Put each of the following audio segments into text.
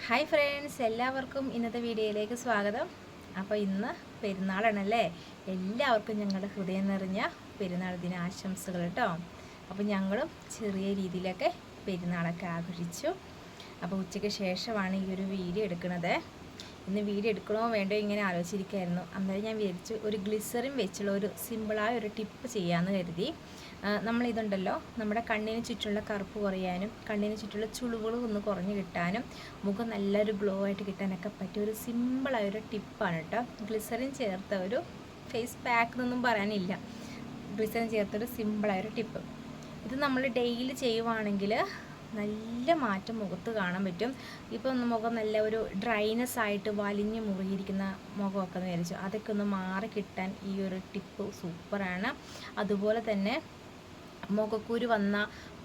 Hi friends, എല്ലാവർക്കും ഇന്നത്തെ വീഡിയോയിലേക്ക് സ്വാഗതം. അപ്പോൾ ഇന്ന് പെരുന്നാളാണല്ലേ. എല്ലാവർക്കും ഞങ്ങളുടെ ഹൃദയം നിറഞ്ഞ പെരുന്നാൾ ദിന ആശംസകൾ കേട്ടോ. അപ്പോൾ ഞങ്ങളും ചെറിയ രീതിയിലൊക്കെ പെരുന്നാളൊക്കെ ആഘോഷിച്ചു. അപ്പോൾ ഉച്ചയ്ക്ക് ശേഷമാണ് ഈ ഒരു വീഡിയോ എടുക്കുന്നത്. ഇന്ന് വീഡിയോ എടുക്കണോ വേണ്ടോ ഇങ്ങനെ ആലോചിച്ചിരിക്കുകയായിരുന്നു. അന്നേരം ഞാൻ വിചാരിച്ചു ഒരു ഗ്ലിസറിൻ വെച്ചുള്ള ഒരു സിമ്പിളായ ഒരു ടിപ്പ് ചെയ്യാമെന്ന് കരുതി. നമ്മളിതുണ്ടല്ലോ, നമ്മുടെ കണ്ണിന് ചുറ്റുള്ള കറുപ്പ് കുറയാനും കണ്ണിന് ചുറ്റുള്ള ചുളിവുകൾ ഒന്ന് കുറഞ്ഞ് കിട്ടാനും മുഖം നല്ലൊരു ഗ്ലോ ആയിട്ട് കിട്ടാനൊക്കെ പറ്റിയ ഒരു സിമ്പിളായൊരു ടിപ്പാണ് കേട്ടോ. ഗ്ലിസറിൻ ചേർത്ത ഒരു ഫേസ് പാക്ക് എന്നൊന്നും പറയാനില്ല, ഗ്ലിസറിൻ ചേർത്തൊരു സിമ്പിളായൊരു ടിപ്പ്. ഇത് നമ്മൾ ഡെയിലി ചെയ്യുവാണെങ്കിൽ നല്ല മാറ്റം മുഖത്ത് കാണാൻ പറ്റും. ഇപ്പം മുഖം നല്ല ഒരു ഡ്രൈനെസ് ആയിട്ട് വലിഞ്ഞ് മുറിയിരിക്കുന്ന മുഖമൊക്കെ എന്ന് വിചാരിച്ചു, അതൊക്കെ ഒന്ന് മാറി കിട്ടാൻ ഈ ഒരു ടിപ്പ് സൂപ്പറാണ്. അതുപോലെ തന്നെ മുഖക്കുരു വന്ന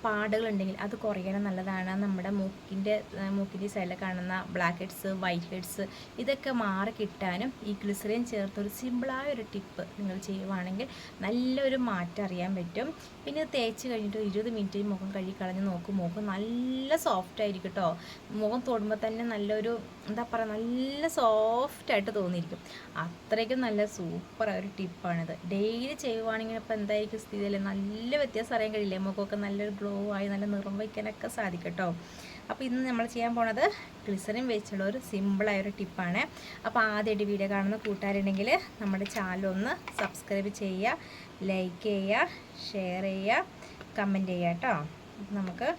പാടുകളുണ്ടെങ്കിൽ അത് കുറയാനും നല്ലതാണ്. നമ്മുടെ മൂക്കിൻ്റെ സൈഡിൽ കാണുന്ന ബ്ലാക്ക് ഹെഡ്സ്, വൈറ്റ് ഹെഡ്സ്, ഇതൊക്കെ മാറി കിട്ടാനും ഈ ഗ്ലിസറിൻ ചേർത്തൊരു സിമ്പിളായൊരു ടിപ്പ് നിങ്ങൾ ചെയ്യുവാണെങ്കിൽ നല്ലൊരു മാറ്റം അറിയാൻ പറ്റും. പിന്നെ തേച്ച് കഴിഞ്ഞിട്ട് 20 മിനിറ്റ് മുഖം കഴുകി കളഞ്ഞ് നോക്കും, മുഖം നല്ല സോഫ്റ്റ് ആയിരിക്കും കേട്ടോ. മുഖം തൊടുമ്പോൾ തന്നെ നല്ലൊരു എന്താ പറയുക, നല്ല സോഫ്റ്റായിട്ട് തോന്നിയിരിക്കും. അത്രയ്ക്കും നല്ല സൂപ്പറായൊരു ടിപ്പാണിത്. ഡെയിലി ചെയ്യുവാണെങ്കിൽ ഇപ്പോൾ എന്തായിരിക്കും സ്ഥിതി അല്ലേ, നല്ല വ്യത്യാസം അറിയാൻ കഴിയില്ലേ. മുഖമൊക്കെ നല്ലൊരു ഗ്ലോ ആയി നല്ല നിറം വയ്ക്കാനൊക്കെ സാധിക്കും കേട്ടോ. അപ്പോൾ ഇന്ന് നമ്മൾ ചെയ്യാൻ പോണത് ഗ്ലിസറിൻ വെച്ചുള്ള ഒരു സിമ്പിളായൊരു ടിപ്പാണ്. അപ്പോൾ ആദ്യമായിട്ട് വീഡിയോ കാണുന്ന കൂട്ടുകാരുണ്ടെങ്കിൽ നമ്മുടെ ചാനൽ ഒന്ന് സബ്സ്ക്രൈബ് ചെയ്യുക, ലൈക്ക് ചെയ്യുക, ഷെയർ ചെയ്യുക, കമൻറ്റ് ചെയ്യുക കേട്ടോ. നമുക്ക്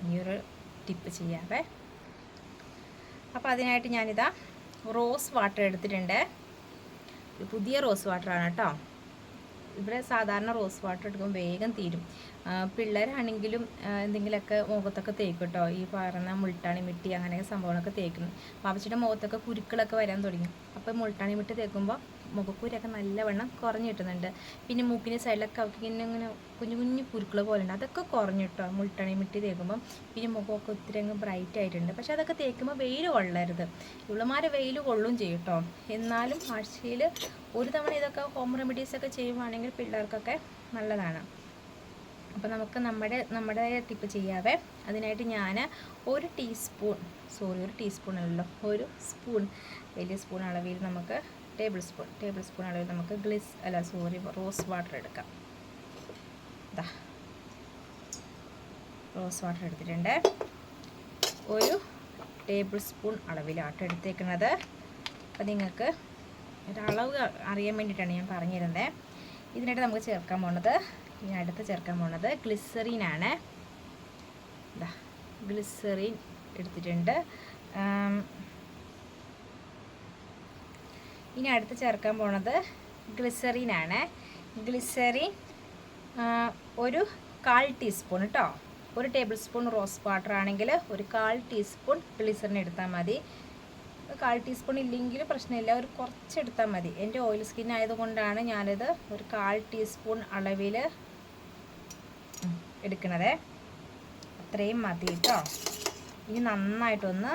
ഈ ഒരു ടിപ്പ് ചെയ്യാവേ. അപ്പോൾ അതിനായിട്ട് ഞാനിതാ റോസ് വാട്ടർ എടുത്തിട്ടുണ്ട്. പുതിയ റോസ് വാട്ടറാണ് കേട്ടോ. ഇവിടെ സാധാരണ റോസ് വാട്ടർ എടുക്കുമ്പോൾ വേഗം തീരും. പിള്ളേരാണെങ്കിലും എന്തെങ്കിലുമൊക്കെ മുഖത്തൊക്കെ തേക്കും കേട്ടോ. ഈ പറഞ്ഞ മുൾട്ടാണി മിട്ടി അങ്ങനെയൊക്കെ സംഭവങ്ങളൊക്കെ തേക്കുന്നു. പാപ്പച്ചിയുടെ മുഖത്തൊക്കെ കുരുക്കളൊക്കെ വരാൻ തുടങ്ങി. അപ്പോൾ മുൾട്ടാണി മിട്ടി തേക്കുമ്പോൾ മുഖക്കുരൊക്കെ നല്ലവണ്ണം കുറഞ്ഞ് കിട്ടുന്നുണ്ട്. പിന്നെ മൂക്കിൻ്റെ സൈഡിലൊക്കെ അവർക്ക് ഇങ്ങനെ കുഞ്ഞു കുഞ്ഞു കുരുക്കൾ പോലെ ഉണ്ട്, അതൊക്കെ കുറഞ്ഞു കിട്ടോ മുൾട്ടാണി മിട്ടി തേക്കുമ്പം. പിന്നെ മുഖമൊക്കെ ഒത്തിരി അങ്ങ് ബ്രൈറ്റ് ആയിട്ടുണ്ട്. പക്ഷേ അതൊക്കെ തേക്കുമ്പോൾ വെയിൽ കൊള്ളരുത്. ഇവളുമാരെ വെയിൽ കൊള്ളും ചെയ്യും കേട്ടോ. എന്നാലും ആഴ്ചയിൽ ഒരു തവണ ഇതൊക്കെ ഹോം റെമഡീസൊക്കെ ചെയ്യുവാണെങ്കിൽ പിള്ളേർക്കൊക്കെ നല്ലതാണ്. അപ്പോൾ നമുക്ക് നമ്മുടെ ടിപ്പ് ചെയ്യാവേ. അതിനായിട്ട് ഞാൻ ഒരു ടീസ്പൂൺ അല്ലല്ലോ, ഒരു സ്പൂൺ, വലിയ സ്പൂൺ അളവിൽ നമുക്ക് ടേബിൾ സ്പൂൺ അളവിൽ നമുക്ക് റോസ് വാട്ടർ എടുക്കാം. ഇതാ റോസ് വാട്ടർ എടുത്തിട്ടുണ്ട്. ഒരു ടേബിൾ സ്പൂൺ അളവിലാട്ടോ എടുത്തേക്കുന്നത്. അപ്പോൾ നിങ്ങൾക്ക് ഒരളവ് അറിയാൻ വേണ്ടിയിട്ടാണ് ഞാൻ പറഞ്ഞിരുന്നത്. ഇതിനായിട്ട് നമുക്ക് അടുത്ത് ചേർക്കാൻ പോകുന്നത് ഗ്ലിസറിനാണ്. ഗ്ലിസറിൻ എടുത്തിട്ടുണ്ട്. ഇനി അടുത്ത് ചേർക്കാൻ പോകുന്നത് ഗ്ലിസറിൻ ഒരു 1/4 ടീസ്പൂൺ കേട്ടോ. ഒരു ടേബിൾ സ്പൂൺ റോസ് വാട്ടർ ആണെങ്കിൽ ഒരു 1/4 ടീസ്പൂൺ ഗ്ലിസറിൻ എടുത്താൽ മതി. 1/4 ടീസ്പൂൺ ഇല്ലെങ്കിൽ പ്രശ്നമില്ല, ഒരു കുറച്ചെടുത്താൽ മതി. എൻ്റെ ഓയിൽ സ്കിൻ ആയതുകൊണ്ടാണ് ഞാനിത് ഒരു 1/4 ടീസ്പൂൺ അളവിൽ എടുക്കണത്. അത്രയും മതി കേട്ടോ. ഇനി നന്നായിട്ടൊന്ന്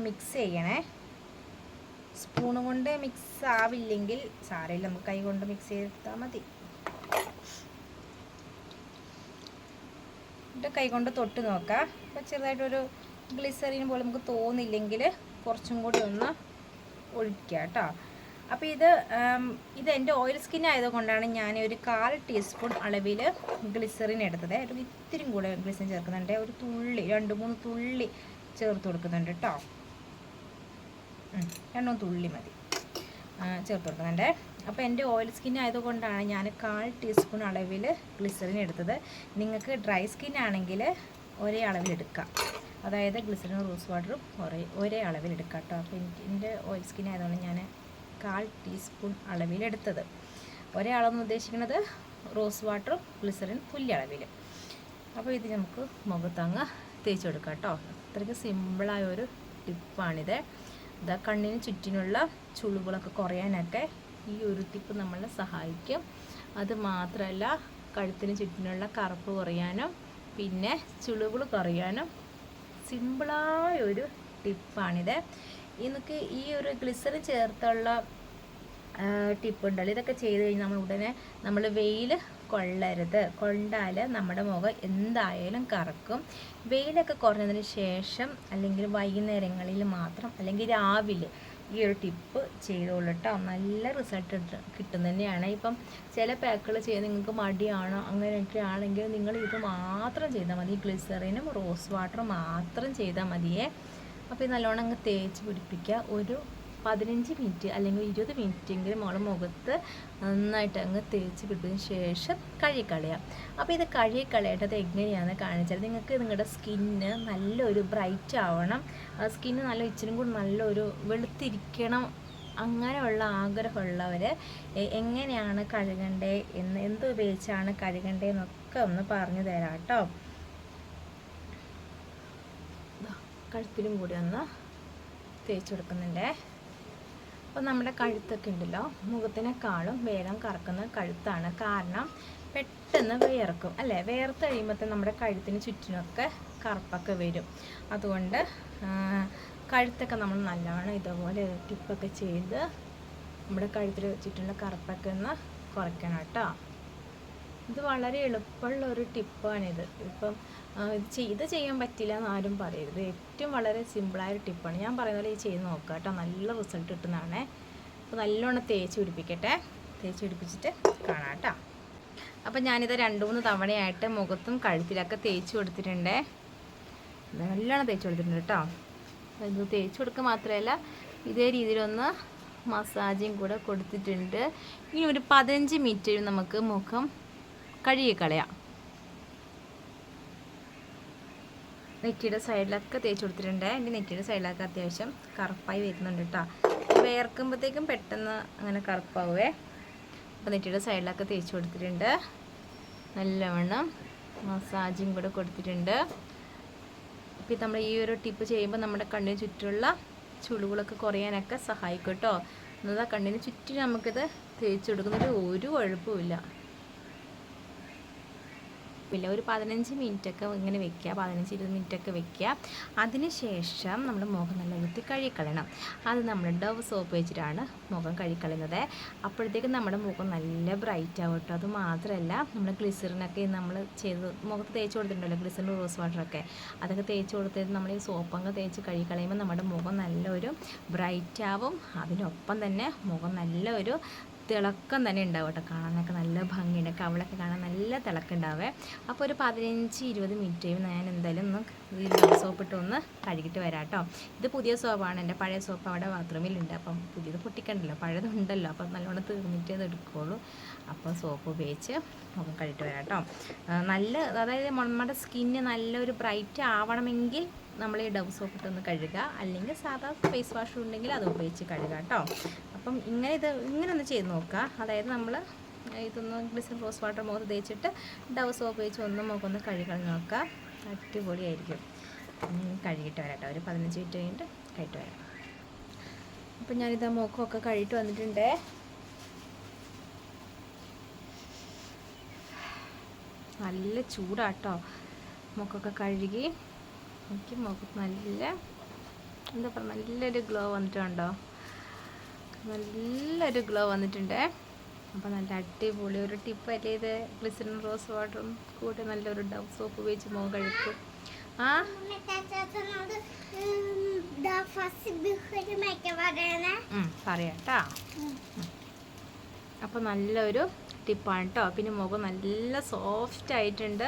മിക്സ് ചെയ്യണേ. സ്പൂണ് കൊണ്ട് മിക്സ് ആവില്ലെങ്കിൽ സാരമില്ല, നമുക്ക് കൈ കൊണ്ട് മിക്സ് ചെയ്തെടുത്താൽ മതി. എന്നിട്ട് കൈ കൊണ്ട് തൊട്ട് നോക്കാം. അപ്പോൾ ചെറുതായിട്ടൊരു ഗ്ലിസറിൻ പോലെ നമുക്ക് തോന്നില്ലെങ്കിൽ കുറച്ചും കൂടി ഒന്ന് ഒഴിക്കുക കേട്ടോ. അപ്പോൾ ഇത് എൻ്റെ ഓയിൽ സ്കിൻ ആയതുകൊണ്ടാണ് ഞാൻ ഒരു 1/4 ടീസ്പൂൺ അളവിൽ ഗ്ലിസറിൻ എടുത്തത്. ഒരു ഇത്തിരിയും കൂടെ ഗ്ലിസറിൻ ചേർക്കുന്നുണ്ട്. ഒരു തുള്ളി 2-3 തുള്ളി ചേർത്ത് കൊടുക്കുന്നുണ്ട് കേട്ടോ. 2 തുള്ളി മതി ചേർത്ത് കൊടുക്കുന്നുണ്ട്. അപ്പോൾ എൻ്റെ ഓയിൽ സ്കിൻ ആയതുകൊണ്ടാണ് ഞാൻ 1/4 ടീസ്പൂൺ അളവിൽ ഗ്ലിസറിൻ എടുത്തത്. നിങ്ങൾക്ക് ഡ്രൈ സ്കിൻ ആണെങ്കിൽ ഒരേ അളവിലെടുക്കാം. അതായത് ഗ്ലിസറിനും റോസ് വാട്ടറും ഒരേ അളവിലെടുക്കാം കേട്ടോ. അപ്പോൾ എൻ്റെ ഓയിൽ സ്കിൻ ആയതുകൊണ്ട് ഞാൻ 1/4 ടീസ്പൂൺ അളവിലെടുത്തത്. ഒരേ അളവെന്ന് ഉദ്ദേശിക്കുന്നത് റോസ് വാട്ടറും ഗ്ലിസറിൻ തുല്യ അളവിൽ. അപ്പോൾ ഇത് നമുക്ക് മുഖത്തങ്ങ് തേച്ച് കൊടുക്കാം കേട്ടോ. അത്രയ്ക്ക് സിമ്പിളായൊരു ടിപ്പാണിത്. ഇതാ കണ്ണിന് ചുറ്റിനുള്ള ചുളിവുകളൊക്കെ കുറയാനൊക്കെ ഈ ഒരു ടിപ്പ് നമ്മളെ സഹായിക്കും. അത് മാത്രമല്ല, കഴുത്തിന് ചുറ്റിനുള്ള കറുപ്പ് കുറയാനും പിന്നെ ചുളിവുകൾ കുറയാനും സിമ്പിളായൊരു ടിപ്പാണിത്. എനിക്ക് ഈ ഒരു ഗ്ലിസറിൻ ചേർത്തുള്ള ടിപ്പ് ഉണ്ടല്ലോ, ഇതൊക്കെ ചെയ്ത് കഴിഞ്ഞാൽ നമ്മൾ ഉടനെ വെയിൽ കൊള്ളരുത്. കൊണ്ടാൽ നമ്മുടെ മുഖം എന്തായാലും കറക്കും. വെയിലൊക്കെ കുറഞ്ഞതിന് ശേഷം അല്ലെങ്കിൽ വൈകുന്നേരങ്ങളിൽ മാത്രം അല്ലെങ്കിൽ രാവിലെ ഈ ഒരു ടിപ്പ് ചെയ്തോളൂ കേട്ടോ. നല്ല റിസൾട്ട് കിട്ടും തന്നെയാണ്. ഇപ്പം ചില പാക്കുകൾ ചെയ്യാൻ നിങ്ങൾക്ക് മടിയാണോ അങ്ങനെയൊക്കെ ആണെങ്കിൽ നിങ്ങൾ ഇത് മാത്രം ചെയ്താൽ മതി. ഗ്ലിസറിനും റോസ് വാട്ടറും മാത്രം ചെയ്താൽ മതിയേ. അപ്പോൾ ഇത് നല്ലോണം അങ്ങ് തേച്ച് പിടിപ്പിക്കുക. ഒരു 15 മിനിറ്റ് അല്ലെങ്കിൽ 20 മിനിറ്റെങ്കിലും നമ്മൾ മുഖത്ത് നന്നായിട്ട് അങ്ങ് തേച്ച് പിടിപ്പിച്ചതിന് ശേഷം കഴുകിക്കളയാം. അപ്പോൾ ഇത് കഴുകിക്കളയേണ്ടത് എങ്ങനെയാണെന്ന് കാണിച്ചാൽ നിങ്ങൾക്ക് നിങ്ങളുടെ സ്കിന്ന് നല്ലൊരു ബ്രൈറ്റ് ആവണം, സ്കിന്ന് നല്ല ഇച്ചിരി കൂടി നല്ലൊരു വെളുത്തിരിക്കണം, അങ്ങനെയുള്ള ആഗ്രഹമുള്ളവർ എങ്ങനെയാണ് കഴുകണ്ടേ എന്ന്, എന്ത് ഉപയോഗിച്ചാണ് കഴുകണ്ടേന്നൊക്കെ ഒന്ന് പറഞ്ഞു തരാം കേട്ടോ. കഴുത്തിലും കൂടി ഒന്ന് തേച്ച് കൊടുക്കുന്നുണ്ടേ. അപ്പോൾ നമ്മുടെ കഴുത്തൊക്കെ ഉണ്ടല്ലോ മുഖത്തിനേക്കാളും വേഗം കറക്കുന്ന കഴുത്താണ്. കാരണം പെട്ടെന്ന് വിയർക്കും അല്ലേ, വിയർത്ത് കഴിയുമ്പോൾ നമ്മുടെ കഴുത്തിന് ചുറ്റിനൊക്കെ കറുപ്പൊക്കെ വരും. അതുകൊണ്ട് കഴുത്തൊക്കെ നമ്മൾ നല്ലവണ്ണം ഇതുപോലെ ടിപ്പൊക്കെ ചെയ്ത് നമ്മുടെ കഴുത്തിൽ ചുറ്റിനുള്ള കറുപ്പൊക്കെ ഒന്ന് കുറയ്ക്കണം കേട്ടോ. ഇത് വളരെ എളുപ്പമുള്ള ഒരു ടിപ്പാണിത്. ഇപ്പം ഇത് ചെയ്യാൻ പറ്റില്ല എന്ന് ആരും പറയരുത്. ഏറ്റവും വളരെ സിമ്പിളായൊരു ടിപ്പാണ്. ഞാൻ പറയുന്ന പോലെ ചെയ്ത് നോക്കുക കേട്ടോ, നല്ല റിസൾട്ട് കിട്ടുന്നതാണേ. അപ്പോൾ നല്ലോണം തേച്ച് പിടിപ്പിക്കട്ടെ, തേച്ച് പിടിപ്പിച്ചിട്ട് കാണാം കേട്ടോ. അപ്പോൾ ഞാനിത് 2-3 തവണയായിട്ട് മുഖത്തും കഴുത്തിലൊക്കെ തേച്ച് കൊടുത്തിട്ടുണ്ട്. നല്ലോണം തേച്ച് കൊടുത്തിട്ടുണ്ട് കേട്ടോ. ഇത് തേച്ച് കൊടുക്കുക മാത്രമല്ല ഇതേ രീതിയിലൊന്ന് മസാജും കൂടെ കൊടുത്തിട്ടുണ്ട്. ഇനി ഒരു 15 മിനിറ്റ് നമുക്ക് മുഖം കഴുകിക്കളയാം. നെറ്റിയുടെ സൈഡിലൊക്കെ തേച്ച് കൊടുത്തിട്ടുണ്ട്. എൻ്റെ നെറ്റിയുടെ സൈഡിലൊക്കെ അത്യാവശ്യം കറുപ്പായി വരുന്നുണ്ട് കേട്ടോ. വേർക്കുമ്പോഴത്തേക്കും പെട്ടെന്ന് അങ്ങനെ കറുപ്പാവേ. അപ്പോൾ നെറ്റിയുടെ സൈഡിലൊക്കെ തേച്ച് കൊടുത്തിട്ടുണ്ട്. നല്ലവണ്ണം മസാജും കൂടെ കൊടുത്തിട്ടുണ്ട്. ഇപ്പോൾ നമ്മൾ ഈ ഒരു ടിപ്പ് ചെയ്യുമ്പോൾ നമ്മുടെ കണ്ണിന് ചുറ്റുമുള്ള ചുളിവുകളൊക്കെ കുറയാനൊക്കെ സഹായിക്കും കേട്ടോ. എന്നാൽ കണ്ണിന് ചുറ്റും നമുക്കിത് തേച്ച് കൊടുക്കുന്നതിൽ ഒരു കുഴപ്പമില്ല. ഒരു 15 മിനിറ്റൊക്കെ ഇങ്ങനെ വെക്കുക, 15-20 മിനിറ്റൊക്കെ വെക്കുക. അതിന് ശേഷം നമ്മൾ മുഖം നല്ല വൃത്തി കഴുകിക്കളയണം. അത് നമ്മൾ ഡവ് സോപ്പ് വെച്ചിട്ടാണ് മുഖം കഴുകിക്കളയുന്നത്. അപ്പോഴത്തേക്കും നമ്മുടെ മുഖം നല്ല ബ്രൈറ്റ് ആവും കേട്ടോ. അത് മാത്രമല്ല നമ്മൾ ഗ്ലിസറിനൊക്കെ നമ്മൾ ചെയ്ത് മുഖത്ത് തേച്ച് കൊടുത്തിട്ടുണ്ടല്ലോ, ഗ്ലിസറിൻ റോസ് വാട്ടറൊക്കെ അതൊക്കെ തേച്ച് കൊടുത്തിട്ട് നമ്മൾ ഈ സോപ്പങ്ങ് തേച്ച് കഴുകിക്കളയുമ്പോൾ നമ്മുടെ മുഖം നല്ലൊരു ബ്രൈറ്റ് ആവും. അതിനൊപ്പം തന്നെ മുഖം നല്ലൊരു തിളക്കം തന്നെ ഉണ്ടാവും കേട്ടോ. കാണാനൊക്കെ നല്ല ഭംഗിയുണ്ട്, കവളൊക്കെ കാണാൻ നല്ല തിളക്കുണ്ടാവേ. അപ്പോൾ ഒരു 15-20 മിനിറ്റ് ഞാൻ എന്തായാലും ഒന്ന് ഈ സോപ്പിട്ട് ഒന്ന് കഴുകിയിട്ട് വരാം കേട്ടോ. ഇത് പുതിയ സോപ്പാണ്, എൻ്റെ പഴയ സോപ്പ് അവിടെ ബാത്റൂമിലുണ്ട്. അപ്പം പുതിയത് പൊട്ടിക്കണ്ടല്ലോ, പഴയതുണ്ടല്ലോ. അപ്പം നല്ലോണം തീർന്നിട്ട് അത് എടുക്കുകയുള്ളൂ. അപ്പോൾ സോപ്പ് ഉപയോഗിച്ച് മുഖം കഴുകിയിട്ട് വരാം കേട്ടോ. അതായത് നമ്മുടെ സ്കിന്ന് നല്ലൊരു ബ്രൈറ്റ് ആവണമെങ്കിൽ നമ്മൾ ഈ ഡവ് സോപ്പിട്ടൊന്ന് കഴുകുക, അല്ലെങ്കിൽ സാധാ ഫേസ് വാഷ് ഉണ്ടെങ്കിൽ അത് ഉപയോഗിച്ച് കഴുകുക കേട്ടോ. അപ്പം ഇങ്ങനെ ഒന്ന് ചെയ്ത് നോക്കുക. അതായത് നമ്മൾ ഇതൊന്ന് ഗ്ലിസറിൻ റോസ് വാട്ടർ മുഖത്ത് തേച്ചിട്ട് ഡവ് സോപ്പ് ഉപയോഗിച്ച് മുഖം ഒന്ന് കഴുകി നോക്കുക. അടിപൊളിയായിരിക്കും. കഴുകിയിട്ട് വരാം കേട്ടോ. ഒരു 15 മിനിറ്റ് കഴിഞ്ഞിട്ട് കഴിയിട്ട് വരാം. അപ്പം ഞാനിത് മുഖമൊക്കെ കഴുകിയിട്ട് വന്നിട്ടുണ്ട്. നല്ല ചൂടാട്ടോ. മുഖമൊക്കെ കഴുകി എനിക്ക് മുഖത്ത് നല്ല എന്താ പറയുക, നല്ലൊരു ഗ്ലോ വന്നിട്ടുണ്ടോ, നല്ലൊരു ഗ്ലോ വന്നിട്ടുണ്ട്. അപ്പോൾ നല്ല അടിപൊളി ഒരു ടിപ്പല്ലേ ഇത്. ഗ്ലിസറിൻ റോസ് വാട്ടറും കൂടി നല്ലൊരു ഡവ് സോപ്പ് ഉപയോഗിച്ച് മുഖം കഴുകും. പറയാട്ടാ. അപ്പോൾ നല്ലൊരു ടിപ്പാണ് കേട്ടോ. പിന്നെ മുഖം നല്ല സോഫ്റ്റ് ആയിട്ടുണ്ട്.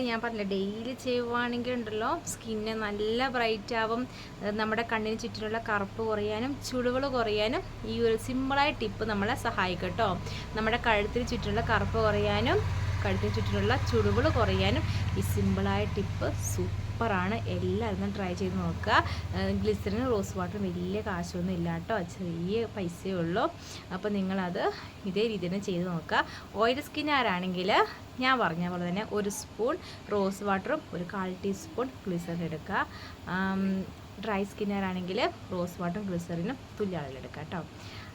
ഞാൻ പറഞ്ഞില്ല, ഡെയിലി ചെയ്യുവാണെങ്കിൽ ഉണ്ടല്ലോ സ്കിന്ന് നല്ല ബ്രൈറ്റ് ആവും. നമ്മുടെ കണ്ണിന് ചുറ്റിനുള്ള കറുപ്പ് കുറയാനും ചുളിവുകൾ കുറയാനും ഈ ഒരു സിമ്പിളായ ടിപ്പ് നമ്മളെ സഹായിക്കും കേട്ടോ. നമ്മുടെ കഴുത്തിന് ചുറ്റിനുള്ള കറുപ്പ് കുറയാനും കഴുത്തിന് ചുറ്റിനുള്ള ചുളിവുകൾ കുറയാനും ഈ സിമ്പിളായ ടിപ്പ് സൂപ്പറാണ്. എല്ലാവരും ട്രൈ ചെയ്ത് നോക്കുക. ഗ്ലിസറിൻ റോസ് വാട്ടർ വലിയ കാശൊന്നും ഇല്ല കേട്ടോ, ചെറിയ പൈസയേ ഉള്ളൂ. അപ്പോൾ നിങ്ങളത് ഇതേ രീതിയിൽ തന്നെ ചെയ്ത് നോക്കുക. ഓയിൽ സ്കിന്നുകാരാണെങ്കിൽ ഞാൻ പറഞ്ഞ പോലെ തന്നെ 1 സ്പൂൺ റോസ് വാട്ടറും ഒരു 1/4 ടീസ്പൂൺ ഗ്ലിസറിൻ എടുക്കുക. ഡ്രൈ സ്കിന്നുകാരാണെങ്കിൽ റോസ് വാട്ടറും ഗ്ലിസറിനും തുല്യ അളവിലെടുക്കുക കേട്ടോ.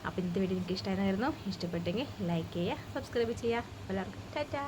അപ്പോൾ ഇന്നത്തെ വീഡിയോ നിങ്ങൾക്ക് ഇഷ്ടമായിരുന്നു. ഇഷ്ടപ്പെട്ടെങ്കിൽ ലൈക്ക് ചെയ്യുക, സബ്സ്ക്രൈബ് ചെയ്യുക. എല്ലാവർക്കും ടാറ്റാ.